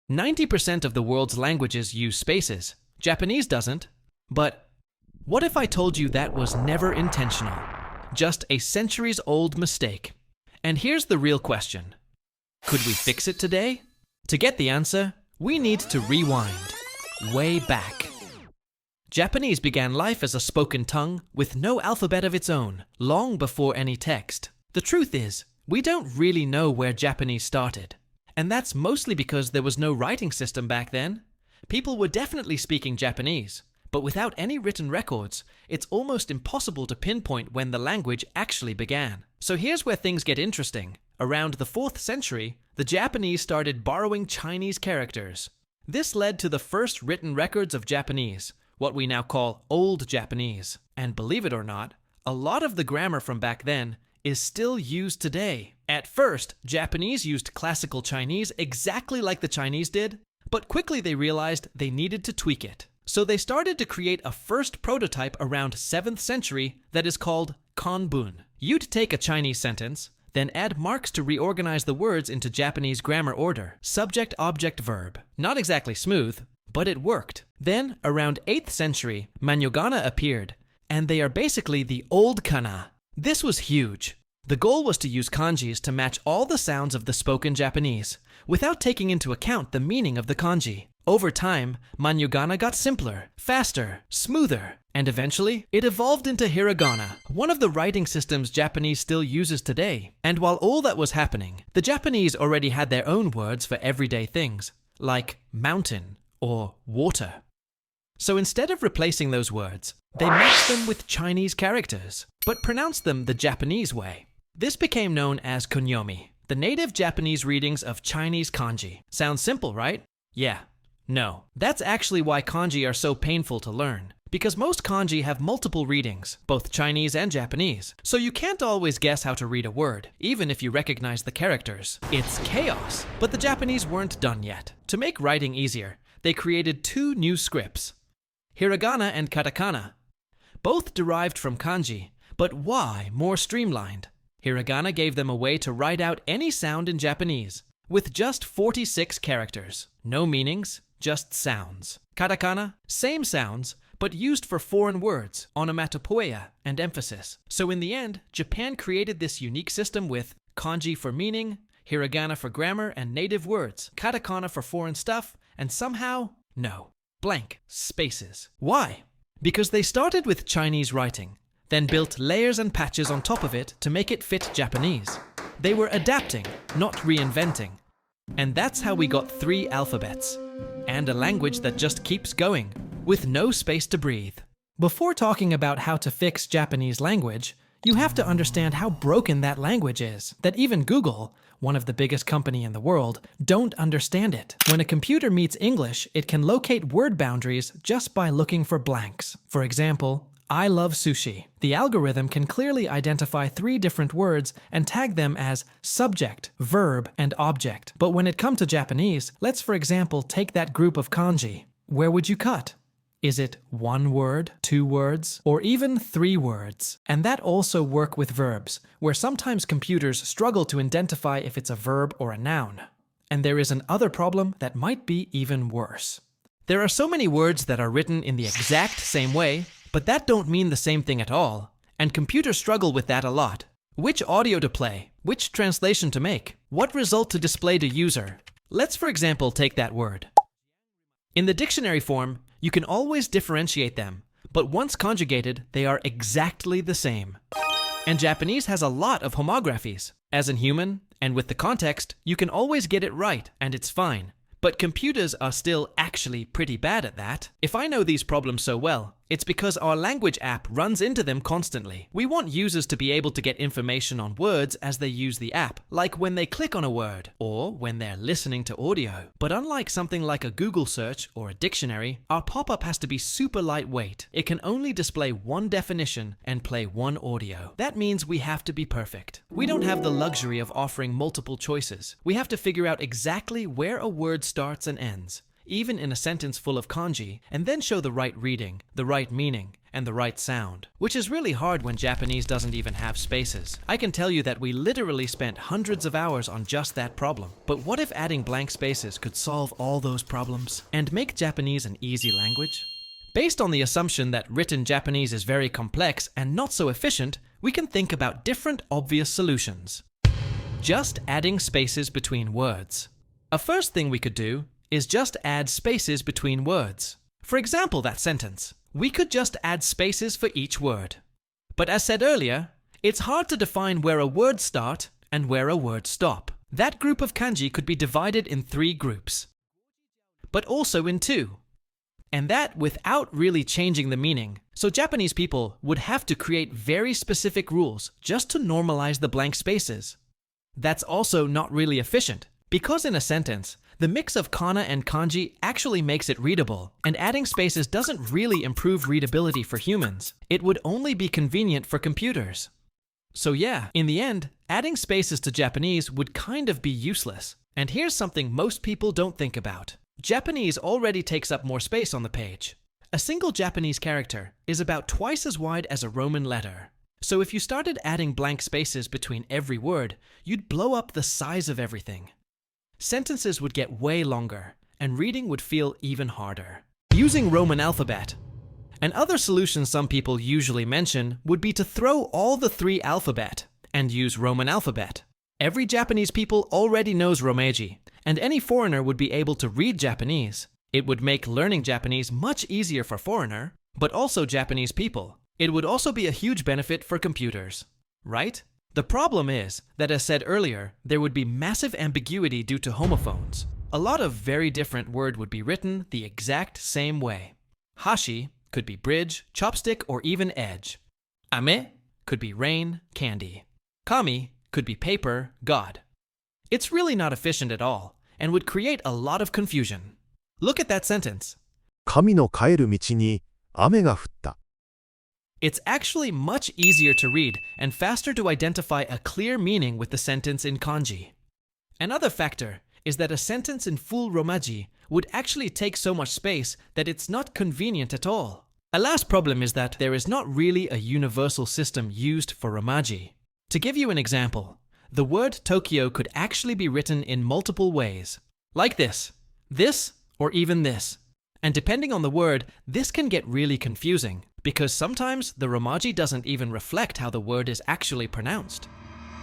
90% of the world's languages use spaces. Japanese doesn't. But what if I told you that was never intentional? Just a centuries-old mistake. And here's the real question. Could we fix it today? To get the answer, we need to rewind. Way back. Japanese began life as a spoken tongue with no alphabet of its own, long before any text. The truth is, we don't really know where Japanese started. And that's mostly because there was no writing system back then. People were definitely speaking Japanese, but without any written records, it's almost impossible to pinpoint when the language actually began. So here's where things get interesting. Around the 4th century, the Japanese started borrowing Chinese characters. This led to the first written records of Japanese, what we now call Old Japanese. And believe it or not, a lot of the grammar from back then is still used today. At first, Japanese used classical Chinese exactly like the Chinese did, but quickly they realized they needed to tweak it. So they started to create a first prototype around 7th century that is called Kanbun. You'd take a Chinese sentence, then add marks to reorganize the words into Japanese grammar order. Subject, object, verb. Not exactly smooth, but it worked. Then, around 8th century, Manyogana appeared, and they are basically the old kana. This was huge. The goal was to use kanjis to match all the sounds of the spoken Japanese, without taking into account the meaning of the kanji. Over time, Manyogana got simpler, faster, smoother, and eventually, it evolved into hiragana, one of the writing systems Japanese still uses today. And while all that was happening, the Japanese already had their own words for everyday things, like mountain or water. So instead of replacing those words, they matched them with Chinese characters, but pronounced them the Japanese way. This became known as kunyomi, the native Japanese readings of Chinese kanji. Sounds simple, right? Yeah. No. That's actually why kanji are so painful to learn. Because most kanji have multiple readings, both Chinese and Japanese. So you can't always guess how to read a word, even if you recognize the characters. It's chaos. But the Japanese weren't done yet. To make writing easier, they created 2 new scripts, hiragana and katakana. Both derived from kanji, but why more streamlined? Hiragana gave them a way to write out any sound in Japanese, with just 46 characters. No meanings, just sounds. Katakana, same sounds, but used for foreign words, onomatopoeia, and emphasis. So in the end, Japan created this unique system with kanji for meaning, hiragana for grammar and native words, katakana for foreign stuff, and somehow, no. Blank. Spaces. Why? Because they started with Chinese writing, then built layers and patches on top of it to make it fit Japanese. They were adapting, not reinventing. And that's how we got 3 alphabets. And a language that just keeps going, with no space to breathe. Before talking about how to fix Japanese language, you have to understand how broken that language is, that even Google, one of the biggest companies in the world, don't understand it. When a computer meets English, it can locate word boundaries just by looking for blanks. For example, I love sushi. The algorithm can clearly identify 3 different words and tag them as subject, verb, and object. But when it comes to Japanese, let's for example take that group of kanji. Where would you cut? Is it 1 word, 2 words, or even 3 words? And that also works with verbs, where sometimes computers struggle to identify if it's a verb or a noun. And there is another problem that might be even worse. There are so many words that are written in the exact same way, but that don't mean the same thing at all. And computers struggle with that a lot. Which audio to play? Which translation to make? What result to display to user? Let's for example take that word. In the dictionary form, you can always differentiate them, but once conjugated, they are exactly the same. And Japanese has a lot of homographies. As in human, and with the context, you can always get it right, and it's fine. But computers are still actually pretty bad at that. If I know these problems so well, it's because our language app runs into them constantly. We want users to be able to get information on words as they use the app, like when they click on a word, or when they're listening to audio. But unlike something like a Google search or a dictionary, our pop-up has to be super lightweight. It can only display 1 definition and play 1 audio. That means we have to be perfect. We don't have the luxury of offering multiple choices. We have to figure out exactly where a word starts and ends, even in a sentence full of kanji, and then show the right reading, the right meaning, and the right sound, which is really hard when Japanese doesn't even have spaces. I can tell you that we literally spent hundreds of hours on just that problem. But what if adding blank spaces could solve all those problems and make Japanese an easy language? Based on the assumption that written Japanese is very complex and not so efficient, we can think about different obvious solutions. Just adding spaces between words. A first thing we could do is just add spaces between words. For example, that sentence. We could just add spaces for each word. But as said earlier, it's hard to define where a word start and where a word stop. That group of kanji could be divided in 3 groups, but also in 2. And that without really changing the meaning. So Japanese people would have to create very specific rules just to normalize the blank spaces. That's also not really efficient, because in a sentence, the mix of kana and kanji actually makes it readable, and adding spaces doesn't really improve readability for humans. It would only be convenient for computers. So yeah, in the end, adding spaces to Japanese would kind of be useless. And here's something most people don't think about. Japanese already takes up more space on the page. A single Japanese character is about twice as wide as a Roman letter. So if you started adding blank spaces between every word, you'd blow up the size of everything. Sentences would get way longer, and reading would feel even harder. Using Roman alphabet. Another solution some people usually mention would be to throw all the 3 alphabet and use Roman alphabet. Every Japanese people already knows Romeiji, and any foreigner would be able to read Japanese. It would make learning Japanese much easier for foreigner, but also Japanese people. It would also be a huge benefit for computers, right? The problem is that, as said earlier, there would be massive ambiguity due to homophones. A lot of very different words would be written the exact same way. Hashi could be bridge, chopstick, or even edge. Ame could be rain, candy. Kami could be paper, God. It's really not efficient at all, and would create a lot of confusion. Look at that sentence. 神の帰る道に雨が降った。It's actually much easier to read and faster to identify a clear meaning with the sentence in kanji. Another factor is that a sentence in full romaji would actually take so much space that it's not convenient at all. A last problem is that there is not really a universal system used for romaji. To give you an example, the word Tokyo could actually be written in multiple ways, like this, or even this. And depending on the word, this can get really confusing, because sometimes the romaji doesn't even reflect how the word is actually pronounced.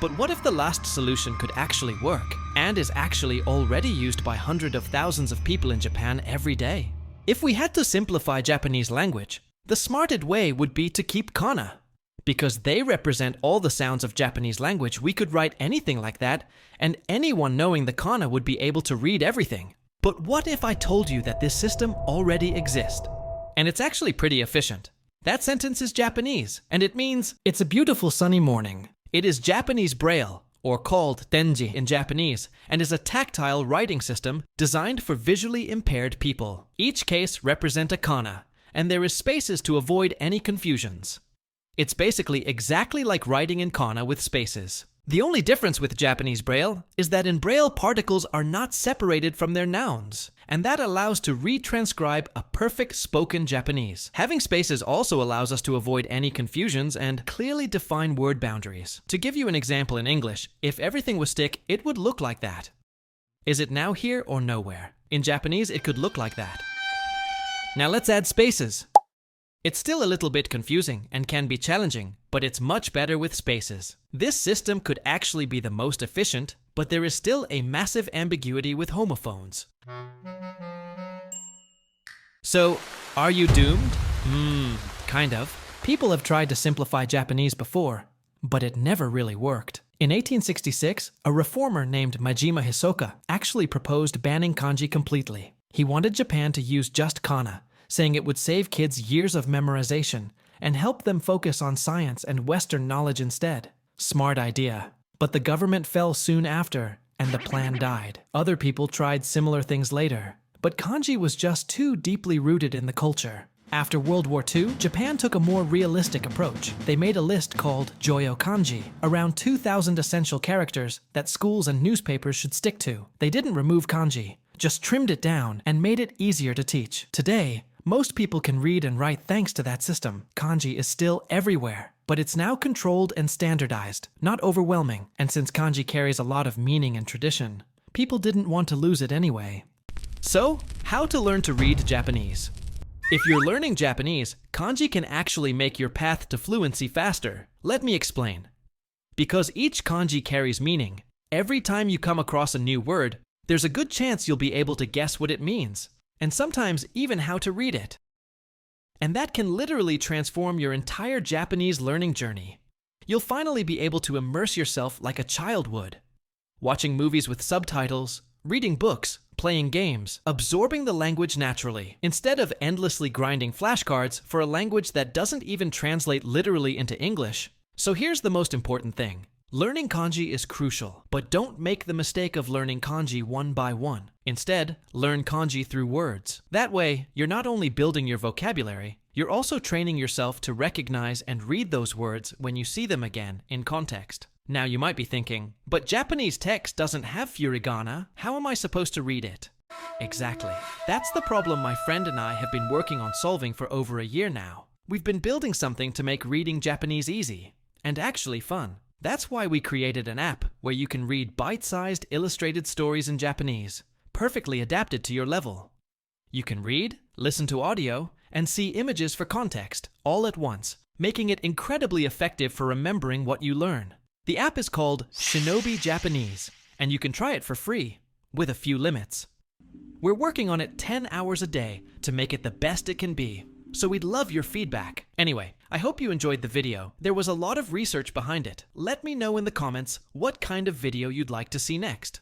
But what if the last solution could actually work, and is actually already used by hundreds of thousands of people in Japan every day? If we had to simplify Japanese language, the smarted way would be to keep kana. Because they represent all the sounds of Japanese language, we could write anything like that, and anyone knowing the kana would be able to read everything. But what if I told you that this system already exists? And it's actually pretty efficient. That sentence is Japanese, and it means, it's a beautiful sunny morning. It is Japanese Braille, or called tenji in Japanese, and is a tactile writing system designed for visually impaired people. Each case represents a kana, and there is spaces to avoid any confusions. It's basically exactly like writing in kana with spaces. The only difference with Japanese Braille is that in Braille particles are not separated from their nouns, and that allows to retranscribe a perfect spoken Japanese. Having spaces also allows us to avoid any confusions and clearly define word boundaries. To give you an example in English, if everything was stick, it would look like that. Is it now here or nowhere? In Japanese, it could look like that. Now let's add spaces. It's still a little bit confusing and can be challenging, but it's much better with spaces. This system could actually be the most efficient, but there is still a massive ambiguity with homophones. So, are you doomed? Kind of. People have tried to simplify Japanese before, but it never really worked. In 1866, a reformer named Majima Hisoka actually proposed banning kanji completely. He wanted Japan to use just kana, saying it would save kids years of memorization and help them focus on science and Western knowledge instead. Smart idea. But the government fell soon after, and the plan died. Other people tried similar things later, but kanji was just too deeply rooted in the culture. After World War II, Japan took a more realistic approach. They made a list called Joyo Kanji, around 2,000 essential characters that schools and newspapers should stick to. They didn't remove kanji, just trimmed it down and made it easier to teach. Today, Most people can read and write thanks to that system. Kanji is still everywhere, but it's now controlled and standardized, not overwhelming. And since kanji carries a lot of meaning and tradition, people didn't want to lose it anyway. So, how to learn to read Japanese? If you're learning Japanese, kanji can actually make your path to fluency faster. Let me explain. Because each kanji carries meaning, every time you come across a new word, there's a good chance you'll be able to guess what it means, and sometimes even how to read it. And that can literally transform your entire Japanese learning journey. You'll finally be able to immerse yourself like a child would, watching movies with subtitles, reading books, playing games, absorbing the language naturally, instead of endlessly grinding flashcards for a language that doesn't even translate literally into English. So here's the most important thing. Learning kanji is crucial, but don't make the mistake of learning kanji one by one. Instead, learn kanji through words. That way, you're not only building your vocabulary, you're also training yourself to recognize and read those words when you see them again in context. Now you might be thinking, but Japanese text doesn't have furigana. How am I supposed to read it? Exactly. That's the problem my friend and I have been working on solving for over a year now. We've been building something to make reading Japanese easy, and actually fun. That's why we created an app where you can read bite-sized illustrated stories in Japanese, perfectly adapted to your level. You can read, listen to audio, and see images for context all at once, making it incredibly effective for remembering what you learn. The app is called Shinobi Japanese, and you can try it for free, with a few limits. We're working on it 10 hours a day to make it the best it can be, so we'd love your feedback. Anyway, I hope you enjoyed the video. There was a lot of research behind it. Let me know in the comments what kind of video you'd like to see next.